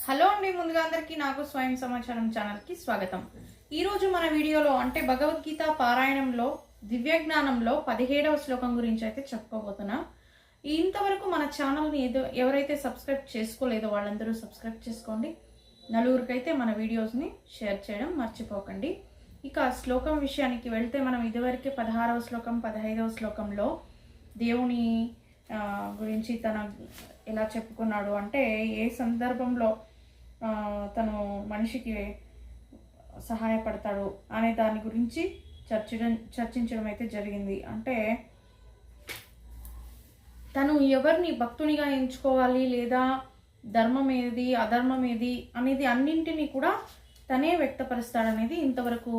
Hello అండి, ముందుగా అందరికీ నాకు స్వయం సమాచారం ఛానల్కి స్వాగతం. ఈరోజు మన వీడియోలో అంటే భగవద్గీత పారాయణంలో దివ్య జ్ఞానంలో 17వ శ్లోకం గురించి అయితే చెప్పుకోబోతున్నా. ఇంతవరకు మన ఛానల్ని ఎవరైతే సబ్స్క్రైబ్ చేసుకోలేదో వాళ్ళందరూ సబ్స్క్రైబ్ చేసుకోండి. నలుగురికైతే మన వీడియోస్ని షేర్ చేయడం మర్చిపోకండి. ఇక శ్లోకం విషయానికి వెళ్తే మనం ఇదివరకే 16వ శ్లోకం 15వ శ్లోకంలో దేవుని గురించి తన ఎలా చెప్పుకున్నాడు అంటే ఏ సందర్భంలో తను మనిషికి సహాయపడతాడు అనే దాని గురించి చర్చించడం అయితే జరిగింది. అంటే తను ఎవరిని భక్తునిగా ఎంచుకోవాలి లేదా ధర్మం ఏది అధర్మం ఏది అనేది అన్నింటినీ కూడా తనే వ్యక్తపరుస్తాడనేది ఇంతవరకు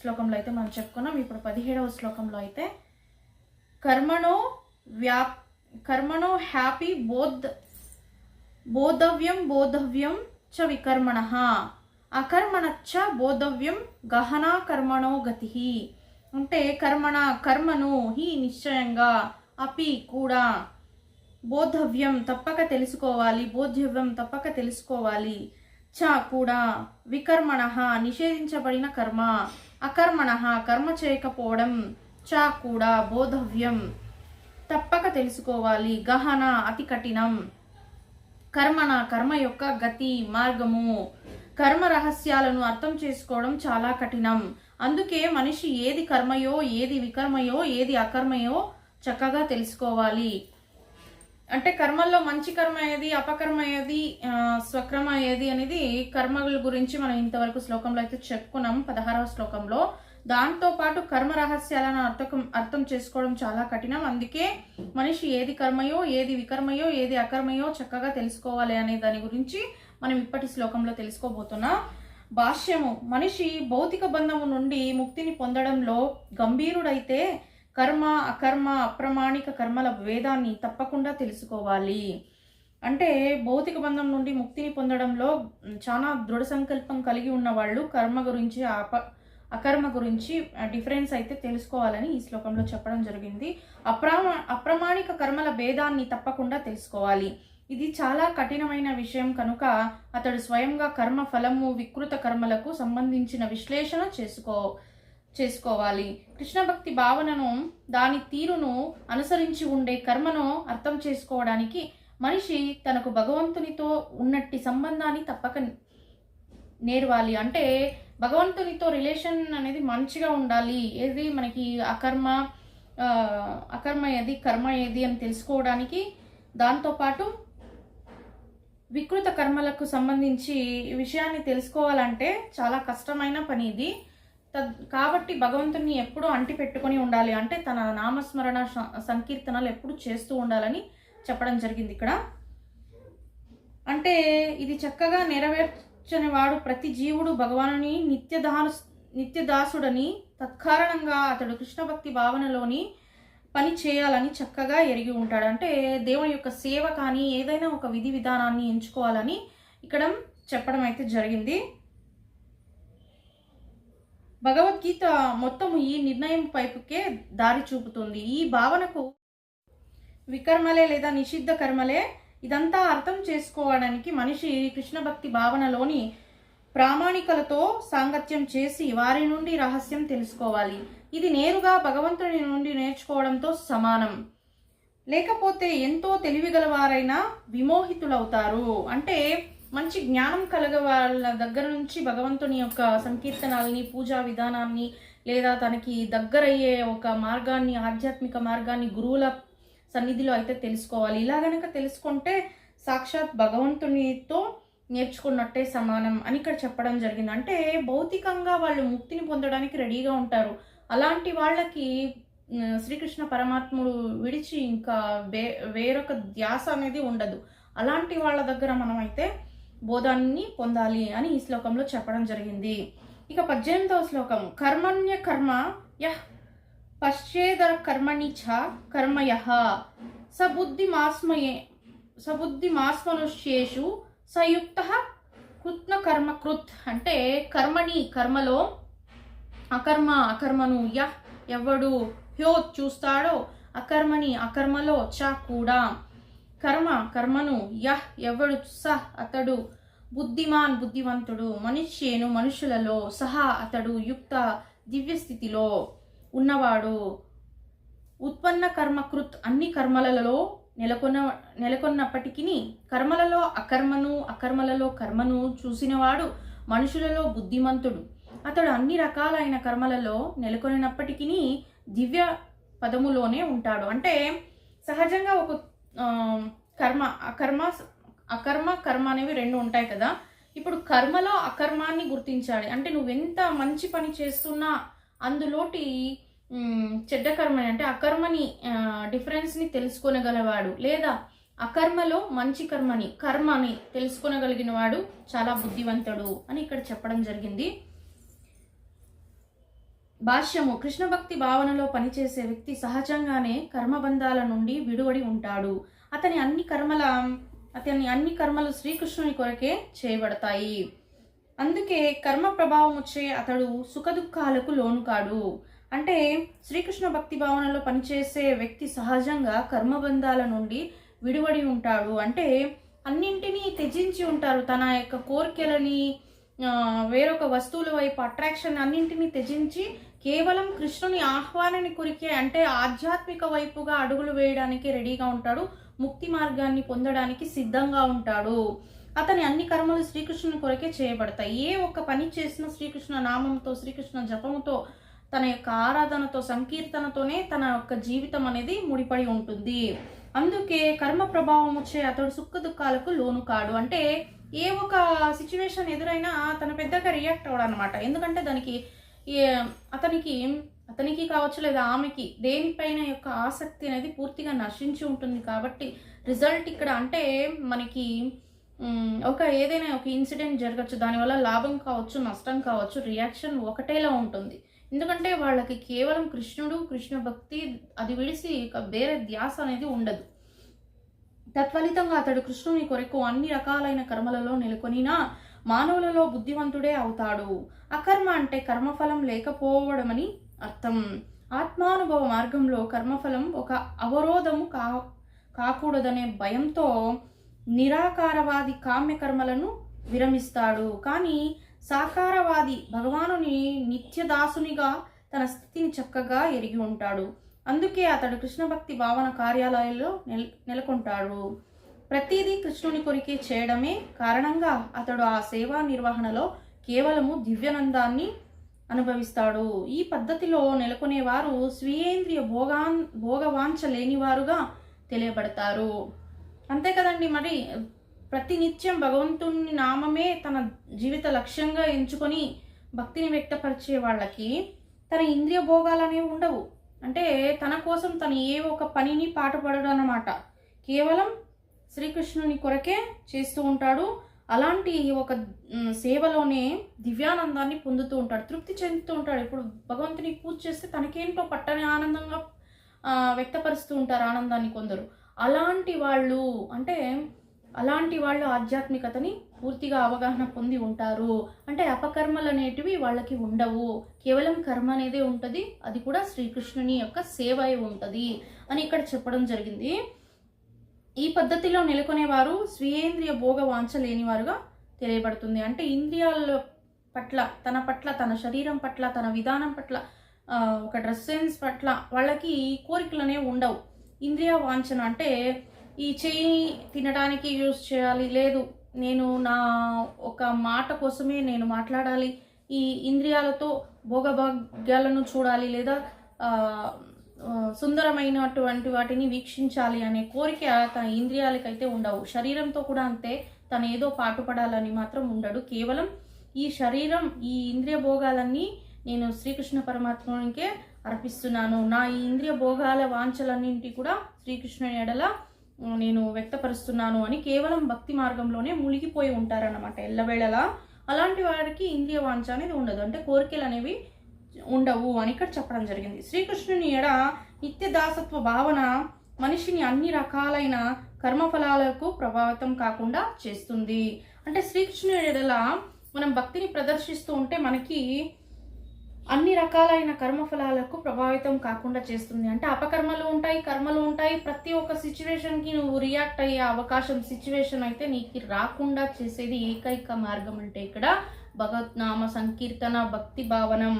శ్లోకంలో అయితే మనం చెప్పుకున్నాం. ఇప్పుడు 17వ శ్లోకంలో అయితే కర్మణో హ్యాపీ బోధవ్యం చ వికర్మణః అకర్మణచ్చ బోధవ్యం గహనా కర్మణో గతి. అంటే కర్మను హి నిశ్చయంగా, అపి కూడా, బోధవ్యం తప్పక తెలుసుకోవాలి, బోధ్యవ్యం తప్పక తెలుసుకోవాలి, చ కూడా, వికర్మణః నిషేధించబడిన కర్మ, అకర్మణః కర్మ చేయకపోవడం, చ కూడా, బోధవ్యం తప్పక తెలుసుకోవాలి, గహన అతి కఠినం, కర్మ యొక్క గతి మార్గము, కర్మ రహస్యాలను అర్థం చేసుకోవడం చాలా కఠినం. అందుకే మనిషి ఏది కర్మయో ఏది వికర్మయో ఏది అకర్మయో చక్కగా తెలుసుకోవాలి. అంటే కర్మల్లో మంచి కర్మ ఏది, అపకర్మ ఏది, స్వకర్మ ఏది అనేది కర్మల గురించి మనం ఇంతవరకు శ్లోకంలో అయితే చెప్పుకున్నాం 16వ శ్లోకంలో. దాంతో పాటు కర్మ రహస్యాలను అర్థం చేసుకోవడం చాలా కఠినం. అందుకే మనిషి ఏది కర్మయో ఏది వికర్మయో ఏది అకర్మయో చక్కగా తెలుసుకోవాలి అనే దాని గురించి మనం ఇప్పటి శ్లోకంలో తెలుసుకోబోతున్నాం. భాష్యము: మనిషి భౌతిక బంధము నుండి ముక్తిని పొందడంలో గంభీరుడైతే కర్మ అకర్మ అప్రమాణిక కర్మల భేదాన్ని తప్పకుండా తెలుసుకోవాలి. అంటే భౌతిక బంధం నుండి ముక్తిని పొందడంలో చాలా దృఢ సంకల్పం కలిగి ఉన్న వాళ్ళు కర్మ గురించి అకర్మ గురించి డిఫరెన్స్ అయితే తెలుసుకోవాలని ఈ శ్లోకంలో చెప్పడం జరిగింది. అప్రమాణిక కర్మల భేదాన్ని తప్పకుండా తెలుసుకోవాలి. ఇది చాలా కఠినమైన విషయం కనుక అతడు స్వయంగా కర్మ ఫలము వికృత కర్మలకు సంబంధించిన విశ్లేషణ చేసుకోవాలి. కృష్ణ భక్తి భావనను దాని తీరును అనుసరించి ఉండే కర్మను అర్థం చేసుకోవడానికి మనిషి తనకు భగవంతునితో ఉన్నట్టి సంబంధాన్ని తప్పక నేర్వాలి. అంటే భగవంతునితో రిలేషన్ అనేది మంచిగా ఉండాలి. ఏది మనకి అకర్మ ఏది కర్మ ఏది అని తెలుసుకోవడానికి, దాంతోపాటు వికృత కర్మలకు సంబంధించి విషయాన్ని తెలుసుకోవాలంటే చాలా కష్టమైన పని ఇది. కాబట్టి భగవంతుని ఎప్పుడూ అంటి పెట్టుకొని ఉండాలి. అంటే తన నామస్మరణ సంకీర్తనలు ఎప్పుడు చేస్తూ ఉండాలని చెప్పడం జరిగింది ఇక్కడ. అంటే ఇది చక్కగా నెరవేర్చని వాడు ప్రతి జీవుడు భగవానుని నిత్యదాసుడని, తత్కారణంగా అతడు కృష్ణ భక్తి భావనలోని పని చేయాలని చక్కగా ఎరిగి ఉంటాడు. అంటే దేవుని యొక్క సేవ కానీ ఏదైనా ఒక విధి విధానాన్ని ఎంచుకోవాలని ఇక్కడ చెప్పడం అయితే జరిగింది. భగవద్గీత మొత్తం ఈ నిర్ణయం వైపుకే దారి చూపుతుంది. ఈ భావనకు వికర్మలే లేదా నిషిద్ధ కర్మలే ఇదంతా అర్థం చేసుకోవడానికి మనిషి కృష్ణ భక్తి భావనలోని ప్రామాణికలతో సాంగత్యం చేసి వారి నుండి రహస్యం తెలుసుకోవాలి. ఇది నేరుగా భగవంతుని నుండి నేర్చుకోవడంతో సమానం. లేకపోతే ఎంతో తెలివిగలవారైనా విమోహితులవుతారు. అంటే మంచి జ్ఞానం కలగ వాళ్ళ దగ్గర నుంచి భగవంతుని యొక్క సంకీర్తనాలని, పూజా విధానాన్ని, లేదా తనకి దగ్గరయ్యే ఒక మార్గాన్ని, ఆధ్యాత్మిక మార్గాన్ని గురువుల సన్నిధిలో అయితే తెలుసుకోవాలి. ఇలా గనక తెలుసుకుంటే సాక్షాత్ భగవంతునితో నేర్చుకున్నట్టే సమానం అని ఇక్కడ చెప్పడం జరిగింది. అంటే భౌతికంగా వాళ్ళు ముక్తిని పొందడానికి రెడీగా ఉంటారు. అలాంటి వాళ్ళకి శ్రీకృష్ణ పరమాత్ముడు విడిచి ఇంకా వేరొక ధ్యాస అనేది ఉండదు. అలాంటి వాళ్ళ దగ్గర మనం అయితే బోధాన్ని పొందాలి అని ఈ శ్లోకంలో చెప్పడం జరిగింది. ఇక 18వ శ్లోకం: కర్మణ్య కర్మ యః పశ్చేదర కర్మణి చ కర్మయః సబుద్ధిమాస్మనుష్యేషు సయుక్తః కృత్న కర్మ కృత్. అంటే కర్మని కర్మలో, అకర్మను యః ఎవడు హ్యో చూస్తాడో, అకర్మని అకర్మలో, చ కూడా, కర్మను యహ్ ఎవడు సహ్ అతడు, బుద్ధిమంతుడు, మనుష్యేను మనుషులలో సహా అతడు యుక్త దివ్యస్థితిలో ఉన్నవాడు, ఉత్పన్న కర్మకృత్ అన్ని కర్మలలో నెలకొన్నప్పటికీ కర్మలలో అకర్మలలో కర్మను చూసినవాడు, మనుషులలో బుద్ధిమంతుడు, అతడు అన్ని రకాలైన కర్మలలో నెలకొనినప్పటికీ దివ్య పదములోనే ఉంటాడు. అంటే సహజంగా ఒక కర్మ అనేవి రెండు ఉంటాయి కదా. ఇప్పుడు కర్మలో అకర్మాన్ని గుర్తించాలి. అంటే నువ్వెంత మంచి పని చేస్తున్నా అందులోటి చెడ్డ కర్మని అంటే అకర్మని డిఫరెన్స్ని తెలుసుకోనగలవాడు, లేదా అకర్మలో మంచి కర్మని తెలుసుకోనగలిగిన వాడు చాలా బుద్ధివంతుడు అని ఇక్కడ చెప్పడం జరిగింది. భాష్యము: కృష్ణ భక్తి భావనలో పనిచేసే వ్యక్తి సహజంగానే కర్మబంధాల నుండి విడువడి ఉంటాడు. అతని అన్ని కర్మలు శ్రీకృష్ణుని కొరకే చేయబడతాయి. అందుకే కర్మ ప్రభావం వచ్చే అతడు సుఖదుఖాలకు లోను కాడు. అంటే శ్రీకృష్ణ భక్తి భావనలో పనిచేసే వ్యక్తి సహజంగా కర్మబంధాల నుండి విడివడి ఉంటాడు. అంటే అన్నింటినీ త్యజించి ఉంటారు. తన యొక్క కోరికలని, వేరొక వస్తువుల వైపు అట్రాక్షన్ అన్నింటినీ త్యజించి కేవలం కృష్ణుని ఆహ్వానాన్ని కొరికే అంటే ఆధ్యాత్మిక వైపుగా అడుగులు వేయడానికి రెడీగా ఉంటాడు. ముక్తి మార్గాన్ని పొందడానికి సిద్ధంగా ఉంటాడు. అతని అన్ని కర్మలు శ్రీకృష్ణుని కొరకే చేయబడతాయి. ఏ ఒక్క పని చేసినా శ్రీకృష్ణ నామంతో, శ్రీకృష్ణ జపముతో, తన యొక్క ఆరాధనతో, సంకీర్తనతోనే తన యొక్క జీవితం అనేది ముడిపడి ఉంటుంది. అందుకే కర్మ ప్రభావం వచ్చే అతడు సుఖ దుఃఖాలకు లోను కాడు. అంటే ఏ ఒక సిచ్యువేషన్ ఎదురైనా తన పెద్దగా రియాక్ట్ అవడం అనమాట. ఎందుకంటే దానికి అతనికి కావచ్చు లేదా ఆమెకి దేనిపైన యొక్క ఆసక్తి అనేది పూర్తిగా నశించి ఉంటుంది. కాబట్టి రిజల్ట్ ఇక్కడ అంటే మనకి ఏదైనా ఒక ఇన్సిడెంట్ జరగచ్చు, దానివల్ల లాభం కావచ్చు, నష్టం కావచ్చు, రియాక్షన్ ఒకటేలా ఉంటుంది. ఎందుకంటే వాళ్ళకి కేవలం కృష్ణుడు, కృష్ణ భక్తి అది విడిసి వేరే ధ్యాస అనేది ఉండదు. తత్ఫలితంగా అతడు కృష్ణుని కొరకు అన్ని రకాలైన కర్మలలో నెలకొనినా మానవులలో బుద్ధివంతుడే అవుతాడు. అకర్మ అంటే కర్మఫలం లేకపోవడమని అర్థం. ఆత్మానుభవ మార్గంలో కర్మఫలం ఒక అవరోధము కాకూడదనే భయంతో నిరాకారవాది కామ్య కర్మలను విరమిస్తాడు. కానీ సాకారవాది భగవానుని నిత్యదాసునిగా తన స్థితిని చక్కగా ఎరిగి ఉంటాడు. అందుకే అతడు కృష్ణ భక్తి భావన కార్యాలయాల్లో నెలకొంటాడు. ప్రతిదీ కృష్ణుని కొరికే చేయడమే కారణంగా అతడు ఆ సేవా నిర్వహణలో కేవలము దివ్యానందాన్ని అనుభవిస్తాడు. ఈ పద్ధతిలో నెలకొనేవారు స్వీయేంద్రియ భోగవాంఛ లేనివారుగా తెలియబడతారు. అంతే కదండి. మరి ప్రతినిత్యం భగవంతుని నామమే తన జీవిత లక్ష్యంగా ఎంచుకొని భక్తిని వ్యక్తపరిచే వాళ్ళకి తన ఇంద్రియ భోగాలనేవి ఉండవు. అంటే తన కోసం తను ఏ ఒక పనిని పాటుపడడం అన్నమాట. కేవలం శ్రీకృష్ణుని కొరకే చేస్తూ ఉంటాడు. అలాంటి ఒక సేవలోనే దివ్యానందాన్ని పొందుతూ ఉంటాడు, తృప్తి చెందుతూ ఉంటాడు. ఇప్పుడు భగవంతుని పూజ చేస్తే తనకేంటో పట్టని ఆనందంగా వ్యక్తపరుస్తూ ఉంటారు ఆనందాన్ని కొందరు. అలాంటి వాళ్ళు ఆధ్యాత్మికతని పూర్తిగా అవగాహన పొంది ఉంటారు. అంటే అపకర్మలు అనేటివి వాళ్ళకి ఉండవు, కేవలం కర్మ అనేదే ఉంటుంది. అది కూడా శ్రీకృష్ణుని యొక్క సేవ ఉంటుంది అని ఇక్కడ చెప్పడం జరిగింది. ఈ పద్ధతిలో నెలకొనేవారు స్వీయేంద్రియ భోగ వాంఛ లేనివారుగా తెలియబడుతుంది. అంటే ఇంద్రియాల పట్ల, తన శరీరం పట్ల, తన విధానం పట్ల, ఒక డ్రెస్ సెన్స్ పట్ల వాళ్ళకి కోరికలనే ఉండవు. ఇంద్రియ వాంఛన అంటే ఈ చెయ్యి తినడానికి యూజ్ చేయాలి, లేదు నేను నా ఒక మాట కోసమే నేను మాట్లాడాలి, ఈ ఇంద్రియాలతో భోగభాగ్యాలను చూడాలి, లేదా సుందరమైనటువంటి వాటిని వీక్షించాలి అనే కోరిక తన ఇంద్రియాలకైతే ఉండవు. శరీరంతో కూడా అంతే, తను ఏదో పాటుపడాలని మాత్రం ఉండడు. కేవలం ఈ శరీరం, ఈ ఇంద్రియ భోగాలన్నీ నేను శ్రీకృష్ణ పరమాత్మనికే అర్పిస్తున్నాను, నా ఈ ఇంద్రియ భోగాల వాంఛలన్నింటి కూడా శ్రీకృష్ణుని ఎడల నేను వ్యక్తపరుస్తున్నాను అని కేవలం భక్తి మార్గంలోనే మునిగిపోయి ఉంటారన్నమాట ఎల్లవేళలా. అలాంటి వారికి ఇంద్రియ వాంఛ అనేది ఉండదు, అంటే కోరికలు అనేవి ఉండవు అని ఇక్కడ చెప్పడం జరిగింది. శ్రీకృష్ణుని ఎడ నిత్య దాసత్వ భావన మనిషిని అన్ని రకాలైన కర్మఫలాలకు ప్రభావితం కాకుండా చేస్తుంది. అంటే శ్రీకృష్ణుని ఎడల మనం భక్తిని ప్రదర్శిస్తూ ఉంటే మనకి అన్ని రకాలైన కర్మఫలాలకు ప్రభావితం కాకుండా చేస్తుంది. అంటే అపకర్మలు ఉంటాయి, కర్మలు ఉంటాయి. ప్రతి ఒక్క సిచ్యువేషన్కి నువ్వు రియాక్ట్ అయ్యే అవకాశం సిచ్యువేషన్ అయితే నీకు రాకుండా చేసేది ఏకైక మార్గం అంటే ఇక్కడ భగవద్నామ సంకీర్తన భక్తి భావనం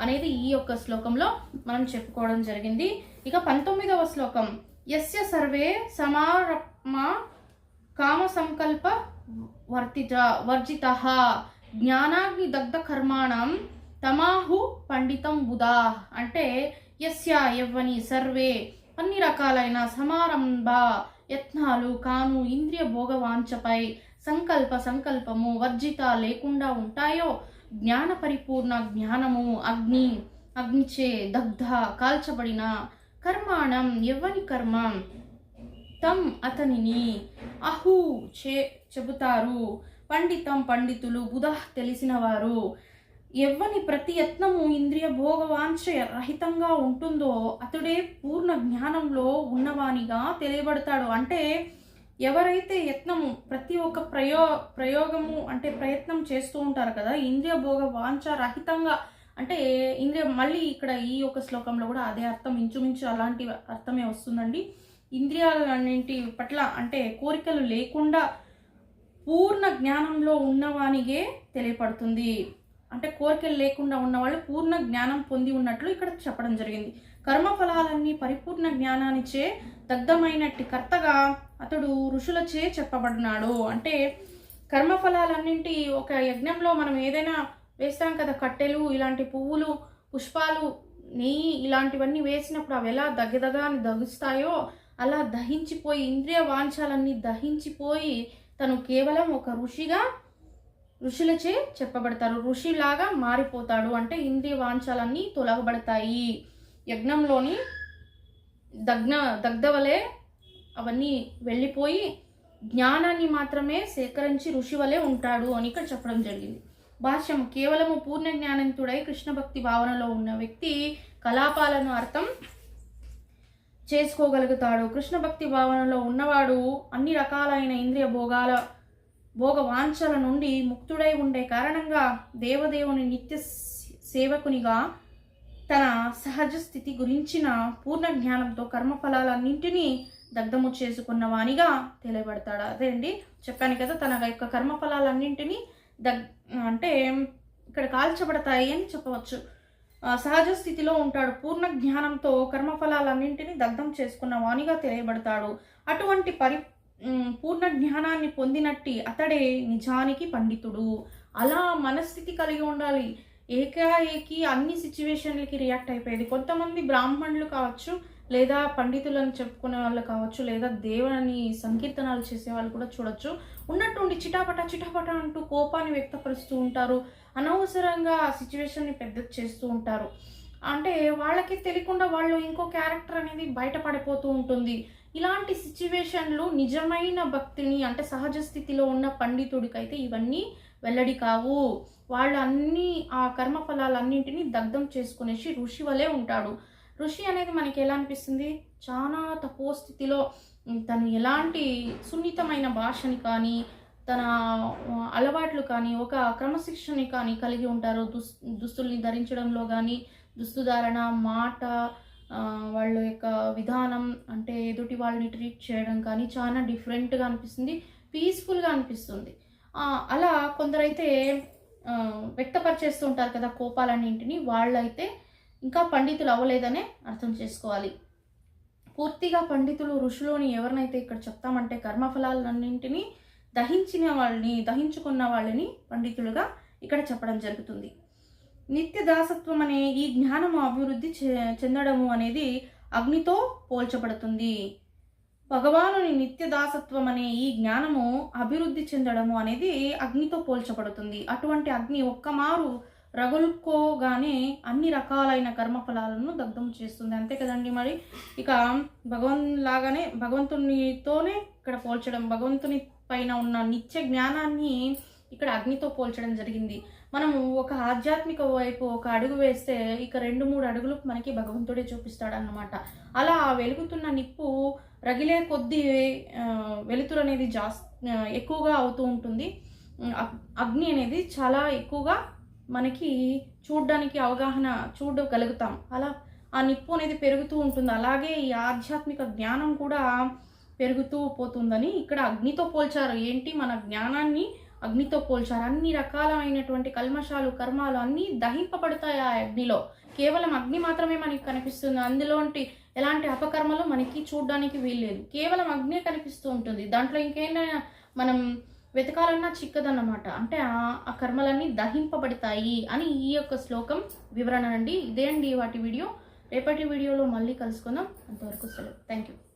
అనేది ఈ యొక్క శ్లోకంలో మనం చెప్పుకోవడం జరిగింది. ఇక 19వ శ్లోకం, యస్య సర్వే సమారమ కామ సంకల్ప వర్జిత జ్ఞానాగ్ని దగ్ధ కర్మాణం తమాహు పండితం బుధా. అంటే యస్య ఎవ్వని సర్వే అన్ని రకాలైన సమారంభ యత్నాలు కాను ఇంద్రియ భోగవాంఛపై సంకల్పము వర్జిత లేకుండా ఉంటాయో, జ్ఞాన పరిపూర్ణ జ్ఞానము అగ్నిచే దగ్ధ కాల్చబడిన కర్మాణం ఎవ్వని కర్మ తం అతనిని అహు చెబుతారు పండితులు బుధ తెలిసిన వారు. ఎవ్వని ప్రతి యత్నము ఇంద్రియ భోగవాంఛ రహితంగా ఉంటుందో అతడే పూర్ణ జ్ఞానంలో ఉన్నవానిగా తెలియబడతాడు. అంటే ఎవరైతే యత్నము ప్రతి ఒక్క ప్రయోగము అంటే ప్రయత్నం చేస్తూ ఉంటారు కదా, ఇంద్రియ భోగ వాంఛ రహితంగా, అంటే ఇంద్రియ మళ్ళీ ఇక్కడ ఈ యొక్క శ్లోకంలో కూడా అదే అర్థం, ఇంచుమించు అలాంటి అర్థమే వస్తుందండి. ఇంద్రియాలన్నింటి పట్ల అంటే కోరికలు లేకుండా పూర్ణ జ్ఞానంలో ఉన్నవానిగే తెలియపడుతుంది. అంటే కోరికలు లేకుండా ఉన్నవాళ్ళు పూర్ణ జ్ఞానం పొంది ఉన్నట్లు ఇక్కడ చెప్పడం జరిగింది. కర్మఫలాలన్నీ పరిపూర్ణ జ్ఞానానిచే దగ్ధమైనట్టి కర్తగా అతడు ఋషులచే చెప్పబడినాడు. అంటే కర్మఫలాలన్నింటి ఒక యజ్ఞంలో మనం ఏదైనా వేస్తాం కదా, కట్టెలు, ఇలాంటి పువ్వులు, పుష్పాలు, నెయ్యి ఇలాంటివన్నీ వేసినప్పుడు అవి ఎలా దగదగాని దగుస్తాయో అలా దహించిపోయి ఇంద్రియ వాంఛాలన్నీ దహించిపోయి తను కేవలం ఒక ఋషులచే చెప్పబడతారు, ఋషిలాగా మారిపోతాడు. అంటే ఇంద్రియ వాంఛాలన్నీ తొలగబడతాయి. యజ్ఞంలోని దగ్ధవలే అవన్నీ వెళ్ళిపోయి జ్ఞానాన్ని మాత్రమే సేకరించి ఋషి వలె ఉంటాడు అని ఇక్కడ చెప్పడం జరిగింది. భాష్యం, కేవలము పూర్ణ జ్ఞానంతుడై కృష్ణ భక్తి భావనలో ఉన్న వ్యక్తి కలాపాలను అర్థం చేసుకోగలుగుతాడు. కృష్ణ భక్తి భావనలో ఉన్నవాడు అన్ని రకాలైన ఇంద్రియ భోగ వాంఛల నుండి ముక్తుడై ఉండే కారణంగా దేవదేవుని నిత్య సేవకునిగా తన సహజ స్థితి గురించిన పూర్ణ జ్ఞానంతో కర్మఫలాలన్నింటినీ దగ్ధము చేసుకున్న వానిగా తెలియబడతాడు. అదే అండి చెప్పాను కదా, తన యొక్క కర్మఫలాలన్నింటినీ అంటే ఇక్కడ కాల్చబడతాయి అని చెప్పవచ్చు. సహజ స్థితిలో ఉంటాడు. పూర్ణ జ్ఞానంతో కర్మఫలాలన్నింటినీ దగ్ధం చేసుకున్న వానిగా తెలియబడతాడు. అటువంటి పూర్ణ జ్ఞానాన్ని పొందినట్టి అతడే నిజానికి పండితుడు. అలా మనస్థితి కలిగి ఉండాలి. ఏకాఏకి అన్ని సిచ్యువేషన్లకి రియాక్ట్ అయిపోయేది. కొంతమంది బ్రాహ్మణులు కావచ్చు, లేదా పండితులను చెప్పుకునే వాళ్ళు కావచ్చు, లేదా దేవుని సంకీర్తనాలు చేసే వాళ్ళు కూడా చూడొచ్చు. ఉన్నట్టుండి చిటాపట అంటూ కోపాన్ని వ్యక్తపరుస్తూ ఉంటారు. అనవసరంగా ఆ సిచ్యువేషన్ని పెద్ద చేస్తూ ఉంటారు. అంటే వాళ్ళకి తెలియకుండా వాళ్ళు ఇంకో క్యారెక్టర్ అనేది బయటపడిపోతూ ఉంటుంది. ఇలాంటి సిచ్యువేషన్లు నిజమైన భక్తిని అంటే సహజ స్థితిలో ఉన్న పండితుడికైతే ఇవన్నీ వెల్లడి కావు. వాళ్ళు అన్ని ఆ కర్మఫలాలన్నింటినీ దగ్ధం చేసుకునేసి ఋషి వలె ఉంటాడు. ఋషి అనేది మనకి ఎలా అనిపిస్తుంది, చాలా తపోస్థితిలో తను ఎలాంటి సున్నితమైన భాషని కానీ తన అలవాట్లు కానీ ఒక క్రమశిక్షణని కానీ కలిగి ఉంటారు. దుస్తుల్ని ధరించడంలో కానీ దుస్తుధారణ, మాట, వాళ్ళ యొక్క విధానం, అంటే ఎదుటి వాళ్ళని ట్రీట్ చేయడం కానీ చాలా డిఫరెంట్గా అనిపిస్తుంది, పీస్ఫుల్గా అనిపిస్తుంది. అలా కొందరైతే వ్యక్తపరిచేస్తూ ఉంటారు కదా కోపాలన్నింటినీ, వాళ్ళైతే ఇంకా పండితులు అవ్వలేదనే అర్థం చేసుకోవాలి. పూర్తిగా పండితులు ఋషులోని ఎవరినైతే ఇక్కడ చెప్తామంటే కర్మఫలాలన్నింటినీ దహించుకున్న వాళ్ళని పండితులుగా ఇక్కడ చెప్పడం జరుగుతుంది. నిత్య దాసత్వం అనే ఈ జ్ఞానము అభివృద్ధి చెందడము అనేది అగ్నితో పోల్చబడుతుంది. భగవానుని నిత్య దాసత్వం అనే ఈ జ్ఞానము అభివృద్ధి చెందడము అనేది అగ్నితో పోల్చబడుతుంది. అటువంటి అగ్ని ఒక్కమారు రగులుకోగానే అన్ని రకాలైన కర్మఫలాలను దగ్ధం చేస్తుంది. అంతే కదండి. మరి ఇక భగవంతునితోనే ఇక్కడ పోల్చడం, భగవంతుని పైన ఉన్న నిత్య జ్ఞానాన్ని ఇక్కడ అగ్నితో పోల్చడం జరిగింది. మనము ఒక ఆధ్యాత్మిక వైపు ఒక అడుగు వేస్తే ఇక 2-3 అడుగులు మనకి భగవంతుడే చూపిస్తాడు అన్నమాట. అలా వెలుగుతున్న నిప్పు రగిలే కొద్దీ వెలుతురు అనేది ఎక్కువగా అవుతూ ఉంటుంది. అగ్ని అనేది చాలా ఎక్కువగా మనకి చూడడానికి అవగాహన చూడగలుగుతాం. అలా ఆ నిప్పు అనేది పెరుగుతూ ఉంటుంది. అలాగే ఈ ఆధ్యాత్మిక జ్ఞానం కూడా పెరుగుతూ పోతుందని ఇక్కడ అగ్నితో పోల్చారు. ఏంటి, మన జ్ఞానాన్ని అగ్నితో పోల్చారు. అన్ని రకాలైనటువంటి కల్మషాలు, కర్మాలు అన్నీ దహింపబడతాయి ఆ అగ్నిలో. కేవలం అగ్ని మాత్రమే మనకి కనిపిస్తుంది. అందులోంటి ఎలాంటి అపకర్మలు మనకి చూడడానికి వీల్లేదు. కేవలం అగ్నే కనిపిస్తూ ఉంటుంది. దాంట్లో ఇంకేమైనా మనం వెతకాలన్నా చిక్కదన్నమాట. అంటే ఆ కర్మలన్నీ దహింపబడతాయి అని ఈ యొక్క శ్లోకం వివరణ అండి. ఇదే అండి వాటి వీడియో. రేపటి వీడియోలో మళ్ళీ కలుసుకుందాం. అంతవరకు సెలవు. Thank you.